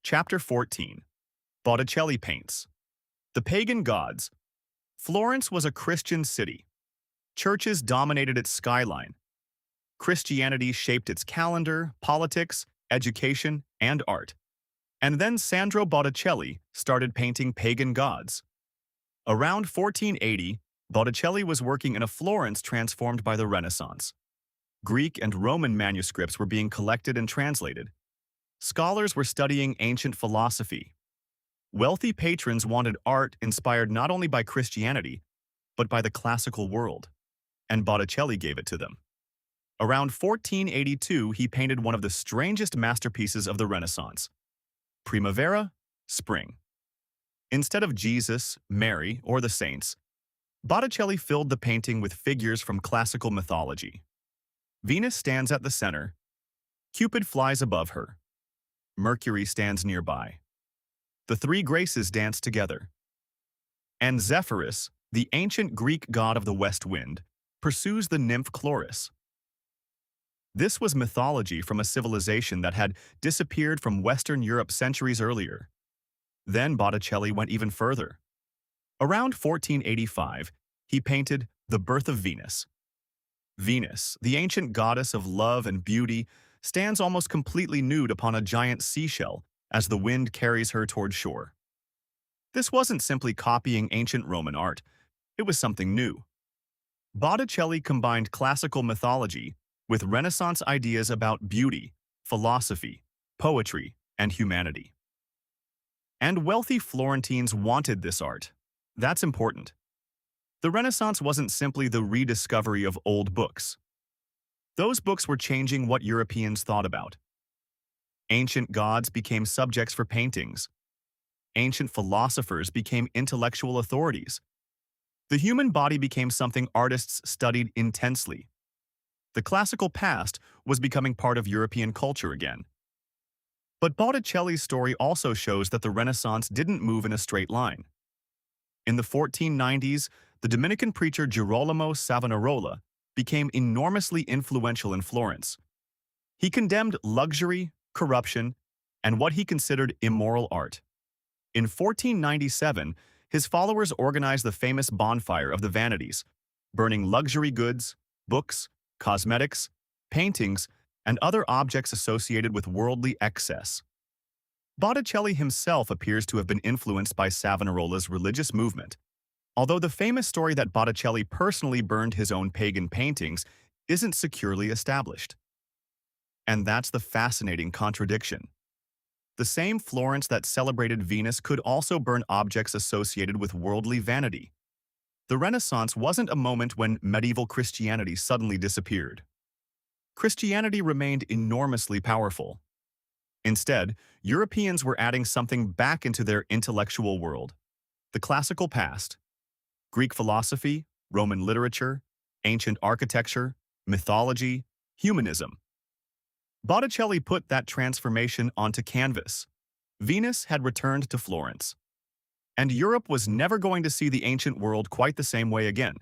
Chapter 14. Botticelli paints. The pagan gods. Florence was a Christian city. Churches dominated its skyline. Christianity shaped its calendar, politics, education, and art. And then Sandro Botticelli started painting pagan gods. Around 1480, Botticelli was working in a Florence transformed by the Renaissance. Greek and Roman manuscripts were being collected and translated. Scholars were studying ancient philosophy. Wealthy patrons wanted art inspired not only by Christianity, but by the classical world, and Botticelli gave it to them. Around 1482, he painted one of the strangest masterpieces of the Renaissance, Primavera, Spring. Instead of Jesus, Mary, or the saints, Botticelli filled the painting with figures from classical mythology. Venus stands at the center. Cupid flies above her. Mercury stands nearby. The three Graces dance together. And Zephyrus, the ancient Greek god of the west wind, pursues the nymph Chloris. This was mythology from a civilization that had disappeared from Western Europe centuries earlier. Then Botticelli went even further. Around 1485, he painted The Birth of Venus. Venus, the ancient goddess of love and beauty, stands almost completely nude upon a giant seashell as the wind carries her toward shore. This wasn't simply copying ancient Roman art, it was something new. Botticelli combined classical mythology with Renaissance ideas about beauty, philosophy, poetry, and humanity. And wealthy Florentines wanted this art. That's important. The Renaissance wasn't simply the rediscovery of old books. Those books were changing what Europeans thought about. Ancient gods became subjects for paintings. Ancient philosophers became intellectual authorities. The human body became something artists studied intensely. The classical past was becoming part of European culture again. But Botticelli's story also shows that the Renaissance didn't move in a straight line. In the 1490s, the Dominican preacher Girolamo Savonarola became enormously influential in Florence. He condemned luxury, corruption, and what he considered immoral art. In 1497, his followers organized the famous bonfire of the Vanities, burning luxury goods, books, cosmetics, paintings, and other objects associated with worldly excess. Botticelli himself appears to have been influenced by Savonarola's religious movement, although the famous story that Botticelli personally burned his own pagan paintings isn't securely established. And that's the fascinating contradiction. The same Florence that celebrated Venus could also burn objects associated with worldly vanity. The Renaissance wasn't a moment when medieval Christianity suddenly disappeared. Christianity remained enormously powerful. Instead, Europeans were adding something back into their intellectual world: the classical past. Greek philosophy, Roman literature, ancient architecture, mythology, humanism. Botticelli put that transformation onto canvas. Venus had returned to Florence. And Europe was never going to see the ancient world quite the same way again.